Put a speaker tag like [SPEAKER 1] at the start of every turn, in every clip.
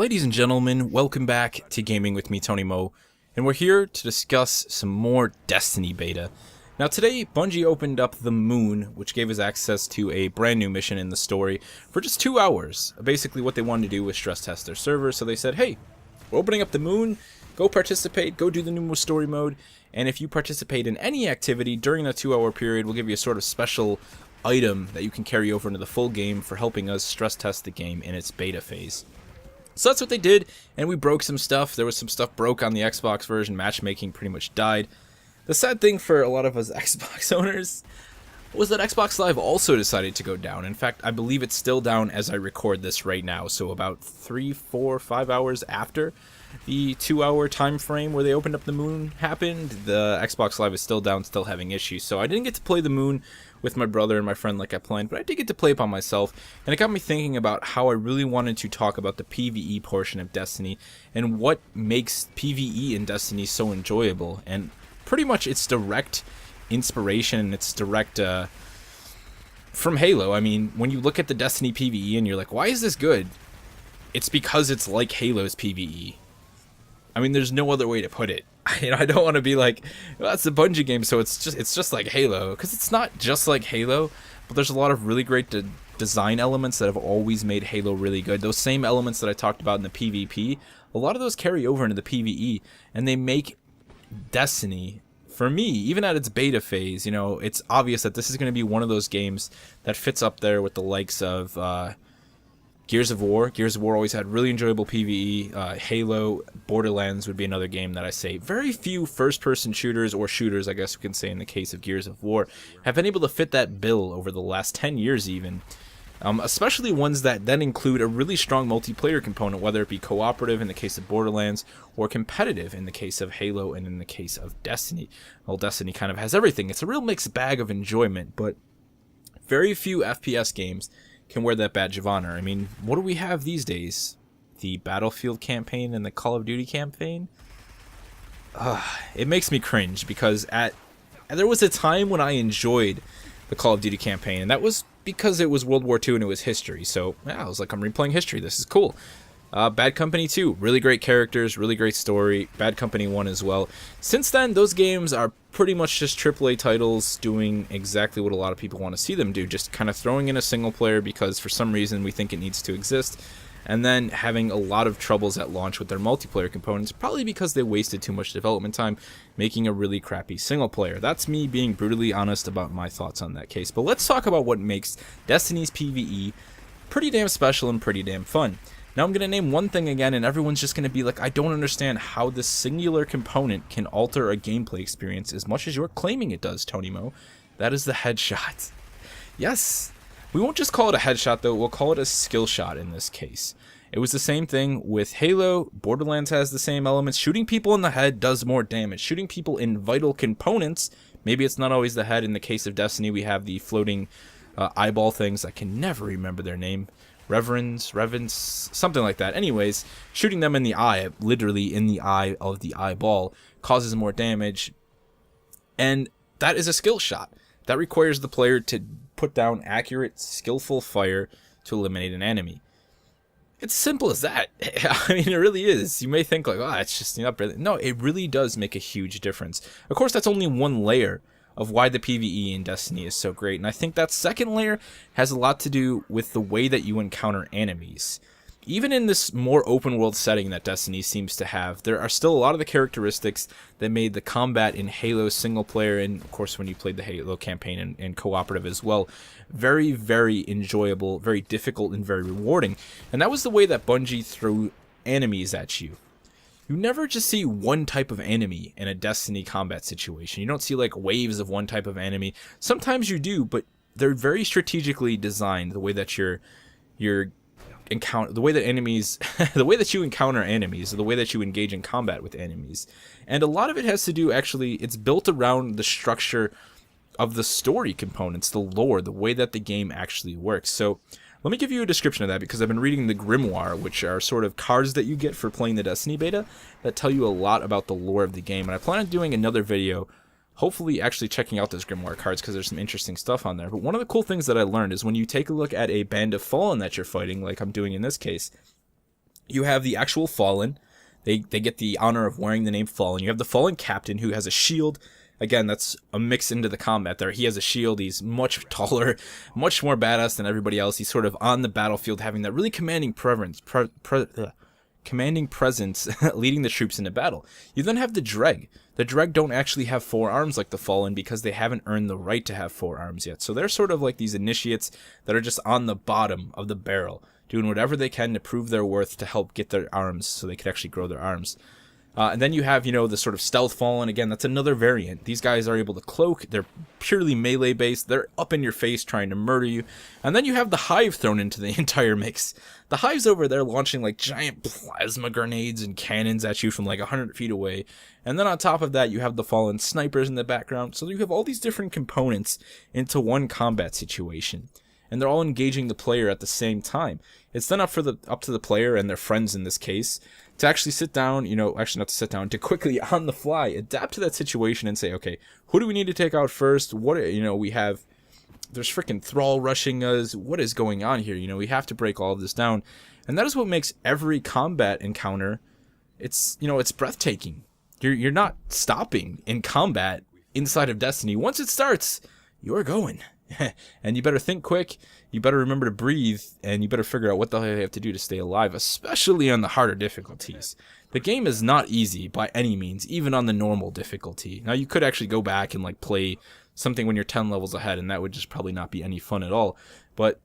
[SPEAKER 1] Ladies and gentlemen, welcome back to Gaming with me, Tony Mo, and we're here to discuss some more Destiny beta. Now today, Bungie opened up the Moon, which gave us access to a brand new mission in the story for just 2 hours. Basically what they wanted to do was stress test their server, so they said, hey, we're opening up the Moon, go participate, go do the new story mode, and if you participate in any activity during that 2-hour period, we'll give you a sort of special item that you can carry over into the full game for helping us stress test the game in its beta phase. So that's what they did, and we broke some stuff. There was some stuff broke on the Xbox version. Matchmaking pretty much died. The sad thing for a lot of us Xbox owners was that Xbox Live also decided to go down. In fact, I believe it's still down as I record this right now. So about 3, 4, 5 hours after the 2-hour time frame where they opened up the Moon happened, the Xbox Live is still down, still having issues. So I didn't get to play the Moon with my brother and my friend like I planned, but I did get to play it by myself, and it got me thinking about how I really wanted to talk about the PVE portion of Destiny and what makes PVE in Destiny so enjoyable, and pretty much its direct inspiration and its direct from Halo. I mean, when you look at the Destiny PVE and you're like, why is this good? It's because it's like Halo's PVE. I mean, there's no other way to put it. I don't want to be like, well, that's a Bungie game, so it's just like Halo, because it's not just like Halo, but there's a lot of really great design elements that have always made Halo really good. Those same elements that I talked about in the PvP, a lot of those carry over into the PvE, and they make Destiny, for me, even at its beta phase, you know, it's obvious that this is going to be one of those games that fits up there with the likes of Gears of War. Gears of War always had really enjoyable PvE. Halo, Borderlands would be another game that I say. Very few first-person shooters, or shooters, I guess we can say in the case of Gears of War, have been able to fit that bill over the last 10 years even. Especially ones that then include a really strong multiplayer component, whether it be cooperative in the case of Borderlands, or competitive in the case of Halo and in the case of Destiny. Well, Destiny kind of has everything. It's a real mixed bag of enjoyment, but very few FPS games can wear that badge of honor. I mean, what do we have these days? The Battlefield campaign and the Call of Duty campaign? It makes me cringe, because there was a time when I enjoyed the Call of Duty campaign, and that was because it was World War II and it was history. So yeah, I was like, I'm replaying history. This is cool. Bad Company 2, really great characters, really great story. Bad Company 1 as well. Since then, those games are pretty much just AAA titles doing exactly what a lot of people want to see them do, just kind of throwing in a single player because for some reason we think it needs to exist, and then having a lot of troubles at launch with their multiplayer components, probably because they wasted too much development time making a really crappy single player. That's me being brutally honest about my thoughts on that case. But let's talk about what makes Destiny's PvE pretty damn special and pretty damn fun. Now I'm going to name one thing again, and everyone's just going to be like, I don't understand how this singular component can alter a gameplay experience as much as you're claiming it does, Tony Mo. That is the headshot. Yes, we won't just call it a headshot though, we'll call it a skill shot in this case. It was the same thing with Halo. Borderlands has the same elements. Shooting people in the head does more damage. Shooting people in vital components, maybe it's not always the head. In the case of Destiny, we have the floating eyeball things. I can never remember their name. Reverence, something like that. Anyways, shooting them in the eye, literally in the eye of the eyeball, causes more damage. And that is a skill shot. That requires the player to put down accurate, skillful fire to eliminate an enemy. It's simple as that. I mean, it really is. You may think like, oh, it's just not really. No, it really does make a huge difference. Of course, that's only one layer of why the PvE in Destiny is so great. And I think that second layer has a lot to do with the way that you encounter enemies. Even in this more open world setting that Destiny seems to have, there are still a lot of the characteristics that made the combat in Halo single player, and of course when you played the Halo campaign and cooperative as well, very, very enjoyable, very difficult, and very rewarding. And that was the way that Bungie threw enemies at you. You never just see one type of enemy in a Destiny combat situation. You don't see like waves of one type of enemy. Sometimes you do, but they're very strategically designed, the way that you're encounter, the way that enemies, the way that you encounter enemies, the way that you engage in combat with enemies. And a lot of it has to do, actually, it's built around the structure of the story components, the lore, the way that the game actually works. So let me give you a description of that, because I've been reading the Grimoire, which are sort of cards that you get for playing the Destiny beta that tell you a lot about the lore of the game. And I plan on doing another video, hopefully actually checking out those Grimoire cards, because there's some interesting stuff on there. But one of the cool things that I learned is when you take a look at a Band of Fallen that you're fighting, like I'm doing in this case, You have the actual Fallen. They get the honor of wearing the name Fallen. You have the Fallen Captain, who has a shield. Again, that's a mix into the combat there. He has a shield. He's much taller, much more badass than everybody else. He's sort of on the battlefield, having that really commanding presence, leading the troops into battle. You then have the Dreg. The Dreg don't actually have 4 arms like the Fallen because they haven't earned the right to have 4 arms yet. So they're sort of like these initiates that are just on the bottom of the barrel, doing whatever they can to prove their worth to help get their arms so they could actually grow their arms. And then you have, the sort of Stealth Fallen. Again, that's another variant. These guys are able to cloak. They're purely melee based. They're up in your face trying to murder you. And then you have the Hive thrown into the entire mix. The Hive's over there launching like giant plasma grenades and cannons at you from like 100 feet away. And then on top of that, you have the Fallen snipers in the background. So you have all these different components into one combat situation. And they're all engaging the player at the same time. It's then up to the player and their friends in this case to actually sit down, actually not to sit down, to quickly on the fly adapt to that situation and say, okay, who do we need to take out first? We have, there's freaking Thrall rushing us. What is going on here? We have to break all of this down. And that is what makes every combat encounter, it's breathtaking. You're not stopping in combat inside of Destiny. Once it starts, you're going. And you better think quick, you better remember to breathe, and you better figure out what the hell you have to do to stay alive, especially on the harder difficulties. The game is not easy by any means, even on the normal difficulty. Now, you could actually go back and play something when you're 10 levels ahead, and that would just probably not be any fun at all. But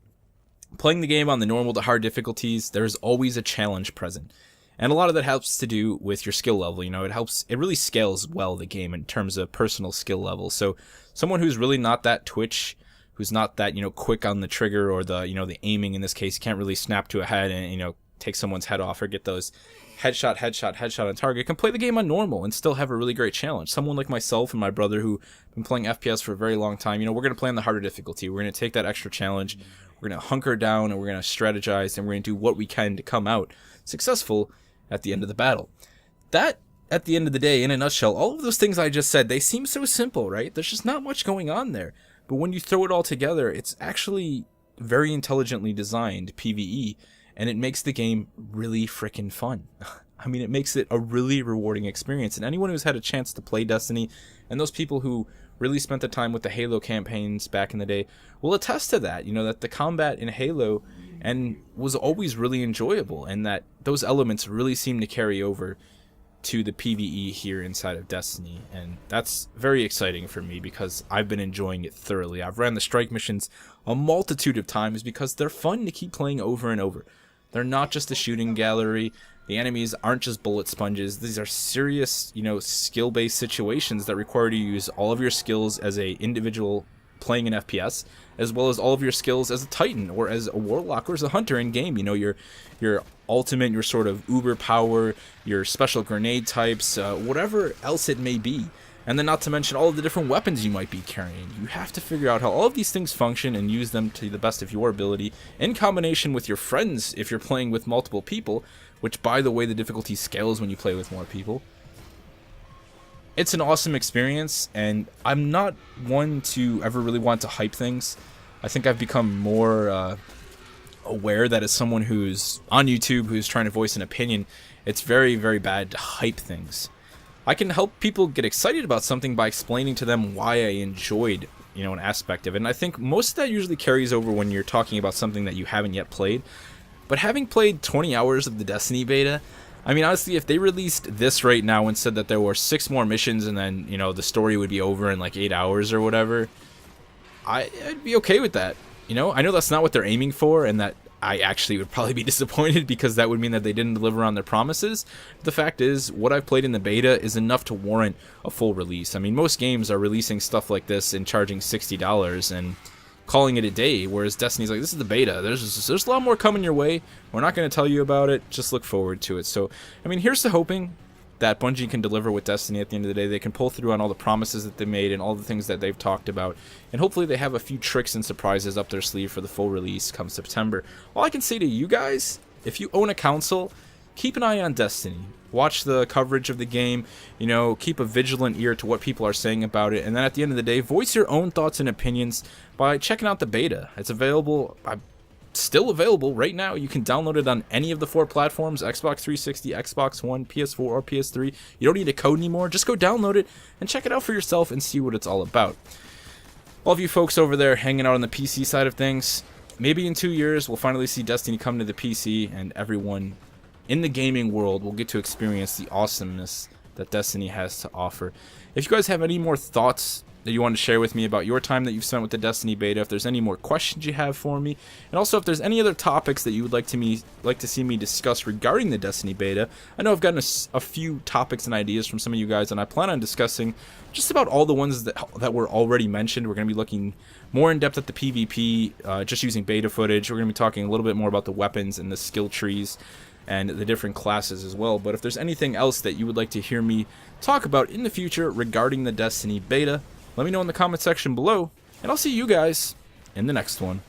[SPEAKER 1] playing the game on the normal to hard difficulties, there's always a challenge present. And a lot of that helps to do with your skill level. It really scales well the game in terms of personal skill level. So someone who's really not that twitch, who's not that, quick on the trigger or the aiming in this case, can't really snap to a head and, take someone's head off or get those headshot on target, can play the game on normal and still have a really great challenge. Someone like myself and my brother who've been playing FPS for a very long time, we're going to play on the harder difficulty. We're going to take that extra challenge. We're going to hunker down and we're going to strategize and we're going to do what we can to come out successful at the end of the battle. That, at the end of the day, in a nutshell, all of those things I just said, they seem so simple, right? There's just not much going on there. But when you throw it all together, it's actually very intelligently designed PvE, and it makes the game really freaking fun. I mean, it makes it a really rewarding experience. And anyone who's had a chance to play Destiny, and those people who really spent the time with the Halo campaigns back in the day, will attest to that. That the combat in Halo was always really enjoyable, and that those elements really seem to carry over to the PvE here inside of Destiny, and that's very exciting for me because I've been enjoying it thoroughly. I've ran the strike missions a multitude of times because they're fun to keep playing over and over. They're not just a shooting gallery. The enemies aren't just bullet sponges. These are serious, skill-based situations that require you to use all of your skills as a individual playing an FPS, as well as all of your skills as a Titan or as a Warlock or as a Hunter in game. Your ultimate, your sort of uber power, your special grenade types, whatever else it may be. And then not to mention all of the different weapons you might be carrying. You have to figure out how all of these things function and use them to the best of your ability in combination with your friends if you're playing with multiple people, which, by the way, the difficulty scales when you play with more people. It's an awesome experience, and I'm not one to ever really want to hype things. I think I've become more aware that as someone who's on YouTube, who's trying to voice an opinion, it's very, very bad to hype things. I can help people get excited about something by explaining to them why I enjoyed, an aspect of it. And I think most of that usually carries over when you're talking about something that you haven't yet played. But having played 20 hours of the Destiny beta, I mean, honestly, if they released this right now and said that there were 6 more missions and then, the story would be over in like 8 hours or whatever, I'd be okay with that. I know that's not what they're aiming for, and that I actually would probably be disappointed because that would mean that they didn't deliver on their promises. The fact is, what I've played in the beta is enough to warrant a full release. I mean, most games are releasing stuff like this and charging $60 and calling it a day, whereas Destiny's like, this is the beta. There's a lot more coming your way. We're not going to tell you about it. Just look forward to it. So, I mean, here's to hoping that Bungie can deliver with Destiny at the end of the day. They can pull through on all the promises that they made and all the things that they've talked about. And hopefully they have a few tricks and surprises up their sleeve for the full release come September. All I can say to you guys, if you own a console, keep an eye on Destiny. Watch the coverage of the game, keep a vigilant ear to what people are saying about it. And then at the end of the day, voice your own thoughts and opinions by checking out the beta. It's available, still available right now. You can download it on any of the 4 platforms: Xbox 360, Xbox One, PS4, or PS3. You don't need a code anymore. Just go download it and check it out for yourself and see what it's all about. All of you folks over there hanging out on the PC side of things, maybe in 2 years we'll finally see Destiny come to the PC, and everyone in the gaming world will get to experience the awesomeness that Destiny has to offer. If you guys have any more thoughts that you want to share with me about your time that you've spent with the Destiny beta, if there's any more questions you have for me, and also if there's any other topics that you would like to see me discuss regarding the Destiny beta. I know I've gotten a few topics and ideas from some of you guys, and I plan on discussing just about all the ones that were already mentioned. We're going to be looking more in depth at the PvP, just using beta footage. We're going to be talking a little bit more about the weapons and the skill trees and the different classes as well. But if there's anything else that you would like to hear me talk about in the future regarding the Destiny beta, let me know in the comment section below, and I'll see you guys in the next one.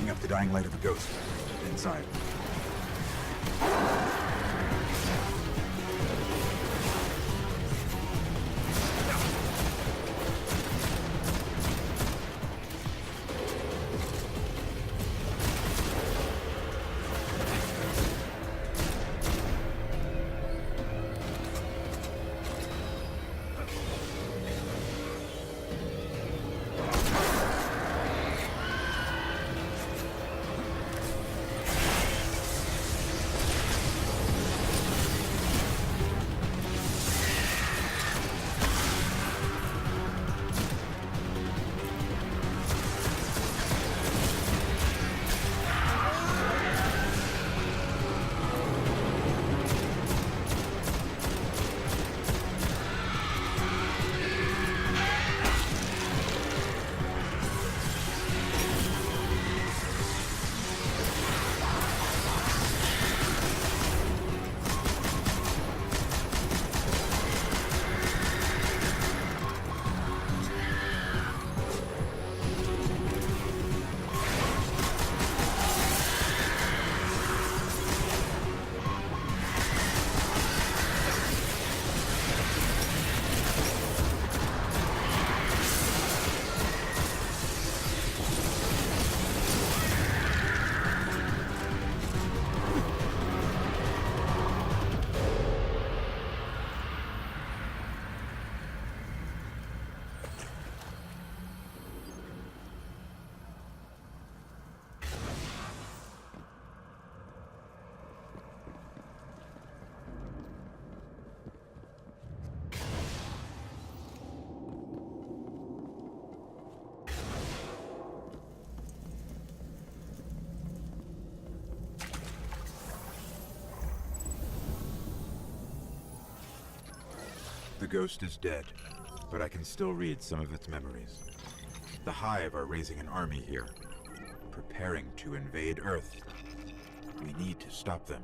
[SPEAKER 2] Up the dying light of a ghost. Inside. The ghost is dead, but I can still read some of its memories. The Hive are raising an army here, preparing to invade Earth. We need to stop them.